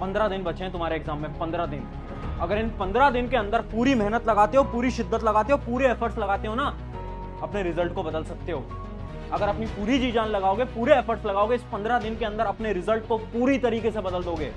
15 दिन बचे हैं तुम्हारे एग्जाम में, 15 दिन। अगर इन 15 दिन के अंदर पूरी मेहनत लगाते हो, पूरी शिद्दत लगाते हो, पूरे एफर्ट्स लगाते हो ना, अपने रिजल्ट को बदल सकते हो। अगर अपनी पूरी जी जान लगाओगे, पूरे एफर्ट्स लगाओगे, इस 15 दिन के अंदर अपने रिजल्ट को पूरी तरीके से बदल दोगे।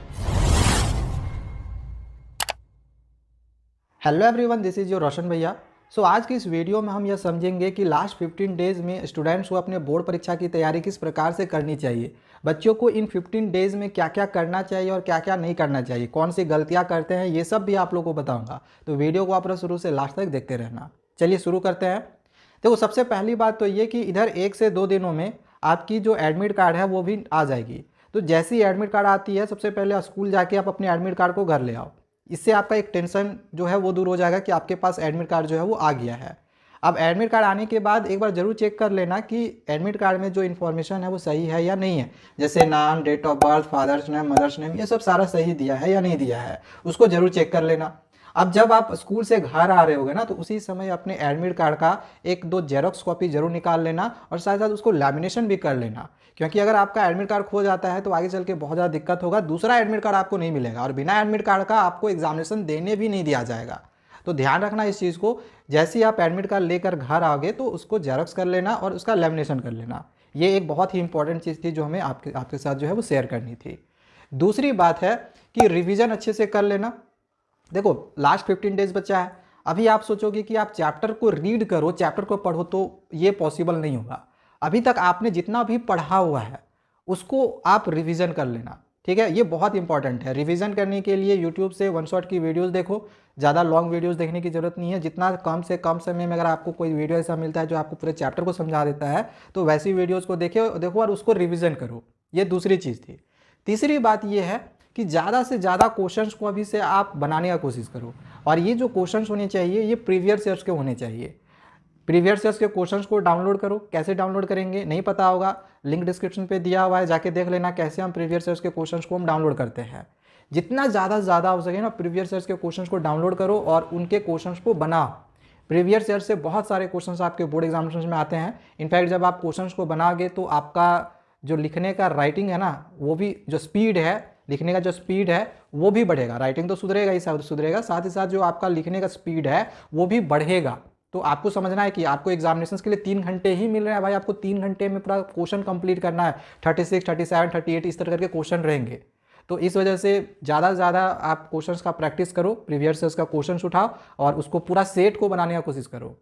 Hello everyone, this is your Roshan भैया। सो आज की इस वीडियो में हम यह समझेंगे कि लास्ट 15 डेज़ में स्टूडेंट्स को अपने बोर्ड परीक्षा की तैयारी किस प्रकार से करनी चाहिए। बच्चों को इन 15 डेज़ में क्या क्या करना चाहिए और क्या क्या नहीं करना चाहिए, कौन सी गलतियां करते हैं, ये सब भी आप लोगों को बताऊंगा। तो वीडियो को आप लोग शुरू से लास्ट तक देखते रहना। चलिए शुरू करते हैं। देखो, सबसे पहली बात तो ये कि इधर 1 से 2 दिनों में आपकी जो एडमिट कार्ड है वो भी आ जाएगी। तो जैसी एडमिट कार्ड आती है, सबसे पहले स्कूल जाके आप अपने एडमिट कार्ड को घर ले आओ। इससे आपका एक टेंशन जो है वो दूर हो जाएगा कि आपके पास एडमिट कार्ड जो है वो आ गया है। अब एडमिट कार्ड आने के बाद एक बार ज़रूर चेक कर लेना कि एडमिट कार्ड में जो इन्फॉर्मेशन है वो सही है या नहीं है। जैसे नाम, date of birth, father's name, mother's name, ये सब सारा सही दिया है या नहीं दिया है, उसको ज़रूर चेक कर लेना। अब जब आप स्कूल से घर आ रहे होगे ना, तो उसी समय अपने एडमिट कार्ड का 1-2 जेरोक्स कॉपी जरूर निकाल लेना और साथ साथ उसको लैमिनेशन भी कर लेना। क्योंकि अगर आपका एडमिट कार्ड खो जाता है तो आगे चल के बहुत ज़्यादा दिक्कत होगा, दूसरा एडमिट कार्ड आपको नहीं मिलेगा और बिना एडमिट कार्ड का आपको एग्जामिनेशन देने भी नहीं दिया जाएगा। तो ध्यान रखना इस चीज़ को। जैसे ही आप एडमिट कार्ड लेकर घर आओगे तो उसको जेरोक्स कर लेना और उसका लैमिनेशन कर लेना। ये एक बहुत ही इंपॉर्टेंट चीज़ थी जो हमें आपके साथ जो है वो शेयर करनी थी। दूसरी बात है कि रिविज़न अच्छे से कर लेना। देखो, लास्ट 15 डेज बचा है। अभी आप सोचोगे कि आप चैप्टर को रीड करो, चैप्टर को पढ़ो, तो ये पॉसिबल नहीं होगा। अभी तक आपने जितना भी पढ़ा हुआ है उसको आप रिवीजन कर लेना, ठीक है। ये बहुत इंपॉर्टेंट है। रिवीजन करने के लिए यूट्यूब से वन शॉट की वीडियोस देखो, ज़्यादा लॉन्ग वीडियोस देखने की ज़रूरत नहीं है। जितना कम से कम समय में अगर आपको कोई वीडियो ऐसा मिलता है जो आपको पूरे चैप्टर को समझा देता है, तो वैसी वीडियोज़ को देखो और उसको रिविज़न करो। ये दूसरी चीज़ थी। तीसरी बात ये है कि ज़्यादा से ज़्यादा क्वेश्चंस को अभी से आप बनाने का कोशिश करो। और ये जो क्वेश्चंस होने चाहिए ये प्रीवियस ईयर्स के होने चाहिए। प्रीवियस ईयर्स के क्वेश्चंस को डाउनलोड करो। कैसे डाउनलोड करेंगे नहीं पता होगा, लिंक डिस्क्रिप्शन पे दिया हुआ है, जाके देख लेना कैसे हम प्रीवियस ईयर्स के क्वेश्चंस को हम डाउनलोड करते हैं। जितना ज़्यादा हो सके ना, प्रीवियस ईयर्स के क्वेश्चंस को डाउनलोड करो और उनके क्वेश्चंस को बनाओ। प्रीवियस ईयर से बहुत सारे क्वेश्चंस आपके बोर्ड एग्जामिनेशन में आते हैं। इनफैक्ट जब आप क्वेश्चंस को बनाओगे तो आपका जो लिखने का राइटिंग है ना, वो भी जो स्पीड है, लिखने का जो स्पीड है वो भी बढ़ेगा। राइटिंग तो सुधरेगा ही सुधरेगा, साथ ही साथ जो आपका लिखने का स्पीड है वो भी बढ़ेगा। तो आपको समझना है कि आपको एग्जामिनेशन के लिए 3 घंटे ही मिल रहे हैं भाई, आपको 3 घंटे में पूरा क्वेश्चन कंप्लीट करना है। 36, 37, 38 इस तरह करके क्वेश्चन रहेंगे। तो इस वजह से ज़्यादा से ज़्यादा आप क्वेश्चंस का प्रैक्टिस करो, प्रीवियस ईयर्स का क्वेश्चन उठाओ और उसको पूरा सेट को बनाने का कोशिश करो।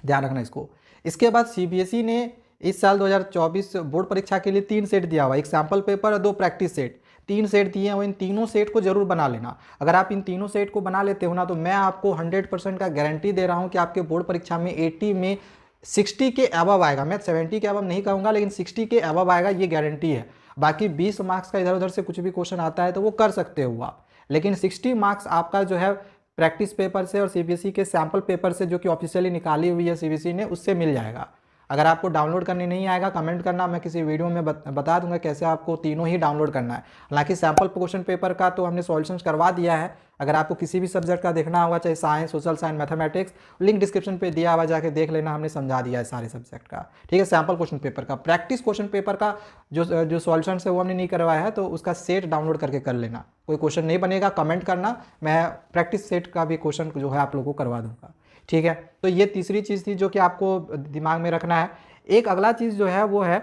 ध्यान रखना इसको। इसके बाद सीबीएसई ने इस साल 2024 बोर्ड परीक्षा के लिए 3 सेट दिया हुआ, एक सैम्पल पेपर और 2 प्रैक्टिस सेट। 3 सेट दिए हैं, इन तीनों सेट को जरूर बना लेना। अगर आप इन तीनों सेट को बना लेते हो ना, तो मैं आपको 100% का गारंटी दे रहा हूं कि आपके बोर्ड परीक्षा में 80 में 60 के अबव आएगा। मैं 70 के अबव नहीं कहूँगा, लेकिन 60 के अबव आएगा, ये गारंटी है। बाकी 20 मार्क्स का इधर उधर से कुछ भी क्वेश्चन आता है तो वो कर सकते हो आप, लेकिन 60 मार्क्स आपका जो है प्रैक्टिस पेपर से और सीबीएसई के सैम्पल पेपर से, जो कि ऑफिशियली निकाली हुई है सीबीएसई ने, उससे मिल जाएगा। अगर आपको डाउनलोड करने नहीं आएगा, कमेंट करना, मैं किसी वीडियो में बता दूंगा कैसे आपको तीनों ही डाउनलोड करना है। हालांकि सैम्पल क्वेश्चन पेपर का तो हमने सॉल्यूशंस करवा दिया है। अगर आपको किसी भी सब्जेक्ट का देखना होगा, चाहे science, social science, mathematics, link description पे दिया हुआ, जाके देख लेना, हमने समझा दिया है सारे सब्जेक्ट का, ठीक है। सैम्पल क्वेश्चन पेपर का, प्रैक्टिस क्वेश्चन पेपर का जो सॉल्यूशन है वो हमने नहीं करवाया है, तो उसका सेट डाउनलोड करके कर लेना। कोई क्वेश्चन नहीं बनेगा कमेंट करना, मैं प्रैक्टिस सेट का भी क्वेश्चन जो है आप लोगों को करवा दूंगा, ठीक है। तो ये तीसरी चीज़ थी जो कि आपको दिमाग में रखना है। एक अगला चीज़ जो है वो है,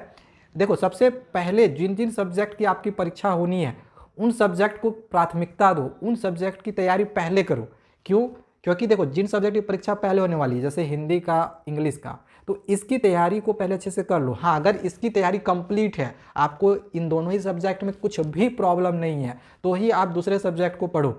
देखो, सबसे पहले जिन जिन सब्जेक्ट की आपकी परीक्षा होनी है उन सब्जेक्ट को प्राथमिकता दो, उन सब्जेक्ट की तैयारी पहले करो। क्यों? क्योंकि देखो, जिन सब्जेक्ट की परीक्षा पहले होने वाली है, जैसे हिंदी का, इंग्लिश का, तो इसकी तैयारी को पहले अच्छे से कर लो। हाँ, अगर इसकी तैयारी कंप्लीट है, आपको इन दोनों ही सब्जेक्ट में कुछ भी प्रॉब्लम नहीं है, तो ही आप दूसरे सब्जेक्ट को पढ़ो।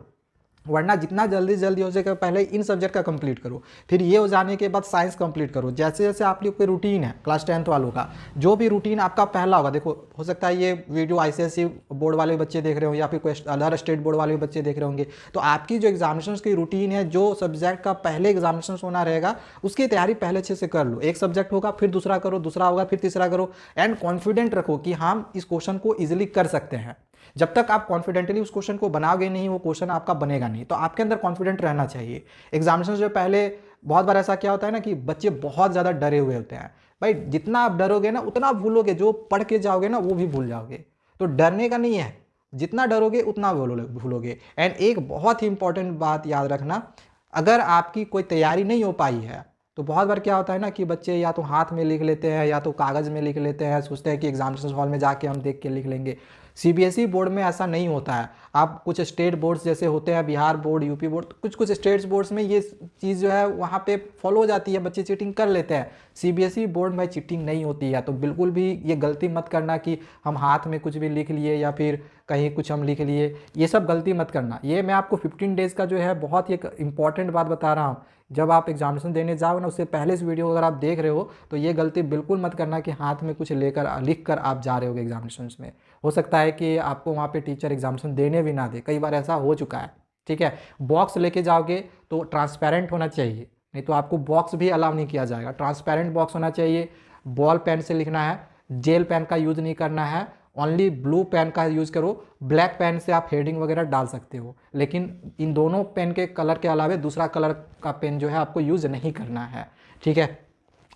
वरना जितना जल्दी हो सके पहले इन सब्जेक्ट का कंप्लीट करो, फिर ये हो जाने के बाद साइंस कंप्लीट करो। जैसे जैसे आपकी कोई रूटीन है क्लास 10th वालों का, जो भी रूटीन आपका पहला होगा, देखो हो सकता है ये वीडियो आईसीएसई बोर्ड वाले बच्चे देख रहे हो या फिर कोई अदर स्टेट बोर्ड वाले बच्चे देख रहे होंगे, तो आपकी जो एग्जामिनेशन की रूटीन है, जो सब्जेक्ट का पहले एग्जामिनेशन होना रहेगा, उसकी तैयारी पहले अच्छे से कर लो। एक सब्जेक्ट होगा फिर दूसरा करो, दूसरा होगा फिर तीसरा करो, एंड कॉन्फिडेंट रखो कि हम इस क्वेश्चन को ईजिली कर सकते हैं। जब तक आप कॉन्फिडेंटली उस क्वेश्चन को बनाओगे नहीं, वो क्वेश्चन आपका बनेगा नहीं। तो आपके अंदर कॉन्फिडेंट रहना चाहिए। एग्जामिनेशन से पहले बहुत बार ऐसा क्या होता है ना कि बच्चे बहुत ज़्यादा डरे हुए होते हैं। भाई, जितना आप डरोगे ना उतना आप भूलोगे, जो पढ़ के जाओगे ना वो भी भूल जाओगे। तो डरने का नहीं है, जितना डरोगे उतना भूलोगे। एंड एक बहुत ही इंपॉर्टेंट बात याद रखना, अगर आपकी कोई तैयारी नहीं हो पाई है तो बहुत बार क्या होता है ना कि बच्चे या तो हाथ में लिख लेते हैं या तो कागज़ में लिख लेते हैं, सोचते हैं कि एग्जामिनेशन हॉल में जाके हम देख के लिख लेंगे। सीबीएसई बोर्ड में ऐसा नहीं होता है। आप कुछ स्टेट बोर्ड्स जैसे होते हैं, बिहार बोर्ड, यूपी बोर्ड, कुछ कुछ स्टेट्स बोर्ड्स में ये चीज़ जो है वहाँ पे फॉलो हो जाती है, बच्चे चीटिंग कर लेते हैं। सीबीएसई बोर्ड में चीटिंग नहीं होती है। तो बिल्कुल भी ये गलती मत करना कि हम हाथ में कुछ भी लिख लिए या फिर कहीं कुछ हम लिख लिए, ये सब गलती मत करना। ये मैं आपको 15 डेज़ का जो है बहुत ही एक इंपॉर्टेंट बात बता रहा हूँ। जब आप एग्जामिनेशन देने जाओ ना, उससे पहले इस वीडियो को अगर आप देख रहे हो तो ये गलती बिल्कुल मत करना कि हाथ में कुछ लेकर लिख कर आप जा रहे हो एग्जामिनेशन में। हो सकता है कि आपको वहाँ पे टीचर एग्जामिनेशन देने भी ना दे, कई बार ऐसा हो चुका है। ठीक है, बॉक्स लेके जाओगे तो ट्रांसपेरेंट होना चाहिए, नहीं तो आपको बॉक्स भी अलाउ नहीं किया जाएगा। ट्रांसपेरेंट बॉक्स होना चाहिए, बॉल पेन से लिखना है, जेल पेन का यूज़ नहीं करना है, ओनली ब्लू पेन का यूज़ करो। ब्लैक पेन से आप हेडिंग वगैरह डाल सकते हो, लेकिन इन दोनों पेन के कलर के अलावा दूसरा कलर का पेन जो है आपको यूज़ नहीं करना है। ठीक है,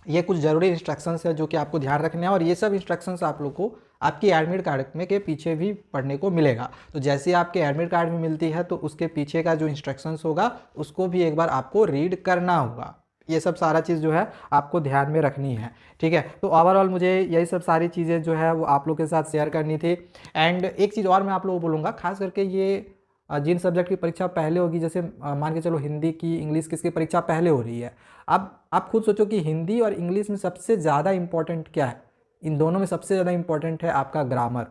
ये कुछ ज़रूरी इंस्ट्रक्शंस है जो कि आपको ध्यान रखने हैं, और ये सब इंस्ट्रक्शंस आप लोग को आपकी एडमिट कार्ड में के पीछे भी पढ़ने को मिलेगा। तो जैसे आपके एडमिट कार्ड में मिलती है तो उसके पीछे का जो इंस्ट्रक्शंस होगा उसको भी एक बार आपको रीड करना होगा। ये सब सारा चीज़ जो है आपको ध्यान में रखनी है। ठीक है, तो ओवरऑल मुझे यही सब सारी चीज़ें जो है वो आप लोग के साथ शेयर करनी थी। एंड एक चीज़ और मैं आप लोगों को बोलूँगा, खास करके ये जिन सब्जेक्ट की परीक्षा पहले होगी, जैसे मान के चलो हिंदी की, इंग्लिश किसकी परीक्षा पहले हो रही है। अब आप खुद सोचो कि हिंदी और इंग्लिश में सबसे ज़्यादा इंपॉर्टेंट क्या है। इन दोनों में सबसे ज़्यादा इंपॉर्टेंट है आपका ग्रामर।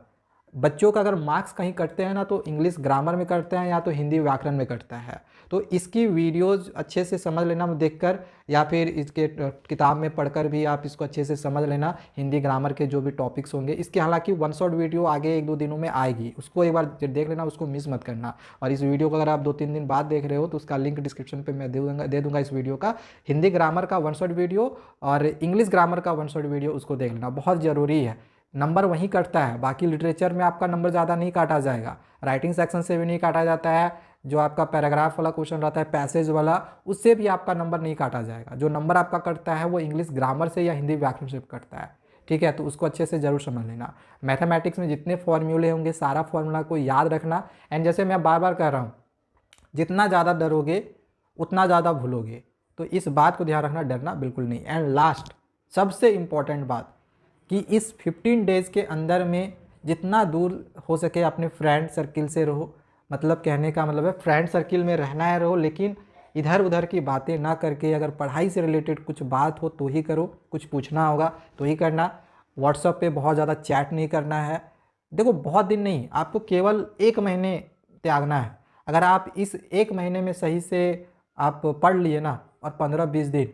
बच्चों का अगर मार्क्स कहीं कटते हैं ना तो इंग्लिश ग्रामर में कटते हैं या तो हिंदी व्याकरण में कटता है। तो इसकी वीडियोज़ अच्छे से समझ लेना देखकर, या फिर इसके किताब में पढ़कर भी आप इसको अच्छे से समझ लेना, हिंदी ग्रामर के जो भी टॉपिक्स होंगे। इसकी हालांकि वन शॉट वीडियो आगे 1-2 दिनों में आएगी, उसको एक बार देख लेना, उसको मिस मत करना। और इस वीडियो को अगर आप 2-3 दिन बाद देख रहे हो तो उसका लिंक डिस्क्रिप्शन पर मैं दे दूँगा इस वीडियो का। हिंदी ग्रामर का वन शॉट वीडियो और इंग्लिश ग्रामर का वन शॉट वीडियो, उसको देख लेना, बहुत ज़रूरी है। नंबर वहीं कटता है, बाकी लिटरेचर में आपका नंबर ज़्यादा नहीं काटा जाएगा, राइटिंग सेक्शन से भी नहीं काटा जाता है, जो आपका पैराग्राफ वाला क्वेश्चन रहता है, पैसेज वाला, उससे भी आपका नंबर नहीं काटा जाएगा। जो नंबर आपका कटता है वो इंग्लिश ग्रामर से या हिंदी व्याकरण से कटता है। ठीक है, तो उसको अच्छे से ज़रूर समझ लेना। मैथमेटिक्स में जितने फॉर्मूले होंगे सारा फॉर्मूला को याद रखना। एंड जैसे मैं बार बार कह रहा हूँ, जितना ज़्यादा डरोगे उतना ज़्यादा भूलोगे, तो इस बात को ध्यान रखना, डरना बिल्कुल नहीं। एंड लास्ट सबसे इम्पॉर्टेंट बात कि इस 15 डेज़ के अंदर में जितना दूर हो सके अपने फ्रेंड सर्किल से रहो। मतलब कहने का मतलब है फ्रेंड सर्किल में रहना है रहो, लेकिन इधर उधर की बातें ना करके, अगर पढ़ाई से रिलेटेड कुछ बात हो तो ही करो, कुछ पूछना होगा तो ही करना। व्हाट्सएप पे बहुत ज़्यादा चैट नहीं करना है। देखो बहुत दिन नहीं, आपको केवल 1 महीने त्यागना है। अगर आप इस 1 महीने में सही से आप पढ़ लिए ना, और 15-20 दिन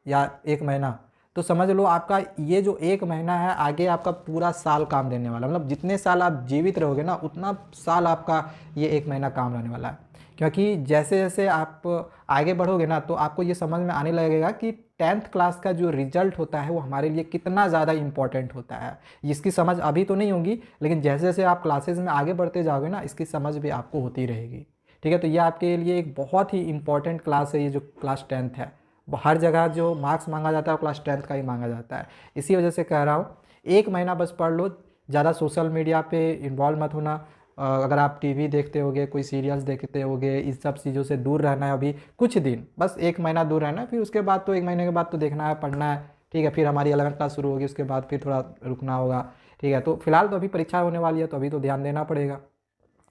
या 1 महीना, तो समझ लो आपका ये जो 1 महीना है आगे आपका पूरा साल काम देने वाला। मतलब जितने साल आप जीवित रहोगे ना उतना साल आपका ये 1 महीना काम रहने वाला है। क्योंकि जैसे जैसे आप आगे बढ़ोगे ना तो आपको ये समझ में आने लगेगा कि 10th क्लास का जो रिजल्ट होता है वो हमारे लिए कितना ज़्यादा इंपॉर्टेंट होता है। इसकी समझ अभी तो नहीं होगी, लेकिन जैसे जैसे आप क्लासेज में आगे बढ़ते जाओगे ना इसकी समझ भी आपको होती रहेगी। ठीक है, तो ये आपके लिए एक बहुत ही इंपॉर्टेंट क्लास है, ये जो क्लास 10th है। हर जगह जो मार्क्स मांगा जाता है वो क्लास 10th का ही मांगा जाता है। इसी वजह से कह रहा हूँ 1 महीना बस पढ़ लो, ज़्यादा सोशल मीडिया पे इन्वॉल्व मत होना। अगर आप टीवी देखते होगे, कोई सीरियल्स देखते होगे, इस सब चीज़ों से दूर रहना है अभी कुछ दिन, बस 1 महीना दूर रहना है। फिर उसके बाद तो 1 महीने के बाद तो देखना है, पढ़ना है। ठीक है, फिर हमारी 11th क्लास शुरू होगी, उसके बाद फिर थोड़ा रुकना होगा। ठीक है, तो फिलहाल तो अभी परीक्षा होने वाली है तो अभी तो ध्यान देना पड़ेगा।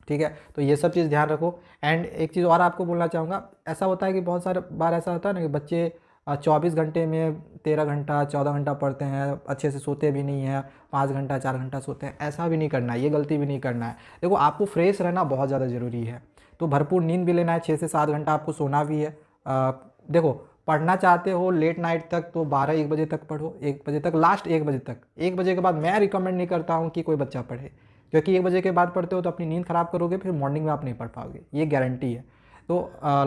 ठीक है, तो ये सब चीज़ ध्यान रखो। एंड एक चीज़ और आपको बोलना चाहूँगा, ऐसा होता है कि बहुत सारे बार ऐसा होता है ना कि बच्चे 24 घंटे में 13 घंटा 14 घंटा पढ़ते हैं, अच्छे से सोते भी नहीं हैं, 5 घंटा 4 घंटा सोते हैं। ऐसा भी नहीं करना है, ये गलती भी नहीं करना है। देखो आपको फ्रेश रहना बहुत ज़्यादा ज़रूरी है, तो भरपूर नींद भी लेना है, 6 से 7 घंटा आपको सोना भी है। देखो पढ़ना चाहते हो लेट नाइट तक तो 12-1 बजे तक पढ़ो, 1 बजे तक, लास्ट 1 बजे तक। 1 बजे के बाद मैं रिकमेंड नहीं करता हूँ कि कोई बच्चा पढ़े, क्योंकि 1 बजे के बाद पढ़ते हो तो अपनी नींद ख़राब करोगे, फिर मॉर्निंग में आप नहीं पढ़ पाओगे, ये गारंटी है। तो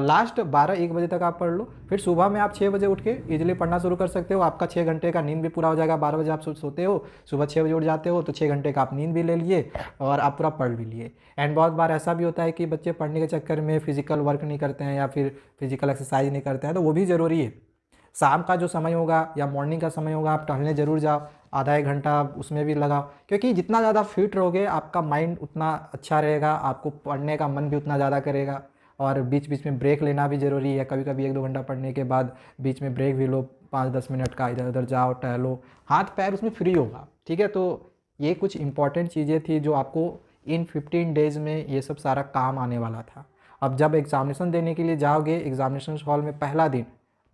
लास्ट 12-1 बजे तक आप पढ़ लो, फिर सुबह में आप 6 बजे उठ के इजीली पढ़ना शुरू कर सकते हो। आपका 6 घंटे का नींद भी पूरा हो जाएगा। 12 बजे आप सोते हो, सुबह 6 बजे उठ जाते हो, तो 6 घंटे का आप नींद भी ले लिए और आप पूरा पढ़ भी लिए। एंड बहुत बार ऐसा भी होता है कि बच्चे पढ़ने के चक्कर में फिजिकल वर्क नहीं करते हैं या फिर फिजिकल एक्सरसाइज नहीं करते हैं, तो वो भी ज़रूरी है। शाम का जो समय होगा या मॉर्निंग का समय होगा आप टहलने ज़रूर जाओ। आधा एक घंटा उसमें भी लगाओ, क्योंकि जितना ज़्यादा फिट रहोगे आपका माइंड उतना अच्छा रहेगा, आपको पढ़ने का मन भी उतना ज़्यादा करेगा। और बीच बीच में ब्रेक लेना भी ज़रूरी है, कभी कभी 1-2 घंटा पढ़ने के बाद बीच में ब्रेक भी लो, 5-10 मिनट का, इधर उधर जाओ, टहलो, हाथ पैर उसमें फ्री होगा। ठीक है, तो ये कुछ इंपॉर्टेंट चीज़ें थी जो आपको इन 15 डेज़ में ये सब सारा काम आने वाला था। अब जब एग्ज़ामिनेशन देने के लिए जाओगे एग्ज़ामिनेशन हॉल में पहला दिन,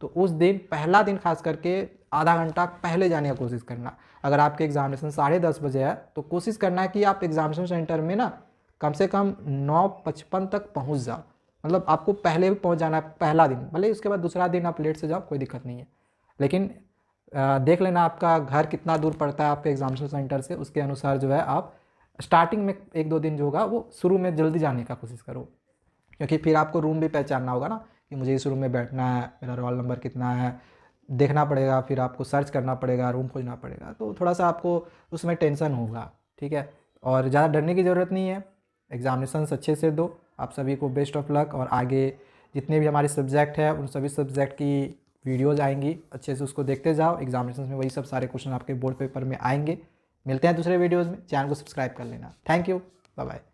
तो उस दिन पहला दिन खास करके आधा घंटा पहले जाने की कोशिश करना। अगर आपके एग्ज़ामिनेशन 10:30 बजे है तो कोशिश करना है कि आप एग्ज़ामिनेशन सेंटर में ना कम से कम 9:55 तक पहुंच जाओ। मतलब आपको पहले भी पहुंच जाना है पहला दिन, भले उसके बाद दूसरा दिन आप लेट से जाओ, कोई दिक्कत नहीं है। लेकिन देख लेना आपका घर कितना दूर पड़ता है आपके एग्ज़ामिनेशन सेंटर से, उसके अनुसार जो है आप स्टार्टिंग में 1-2 दिन जो होगा वो शुरू में जल्दी जाने का कोशिश करो, क्योंकि फिर आपको रूम भी पहचानना होगा ना कि मुझे इस रूम में बैठना है, मेरा रोल नंबर कितना है, देखना पड़ेगा, फिर आपको सर्च करना पड़ेगा, रूम खोजना पड़ेगा, तो थोड़ा सा आपको उसमें टेंशन होगा। ठीक है, और ज़्यादा डरने की ज़रूरत नहीं है, एग्ज़ामिनेशन अच्छे से दो। आप सभी को बेस्ट ऑफ लक, और आगे जितने भी हमारे सब्जेक्ट हैं उन सभी सब्जेक्ट की वीडियोज़ आएंगी, अच्छे से उसको देखते जाओ। एग्ज़ामिनेशन में वही सब सारे क्वेश्चन आपके बोर्ड पेपर में आएंगे। मिलते हैं दूसरे वीडियोज़ में, चैनल को सब्सक्राइब कर लेना। Thank you, bye bye.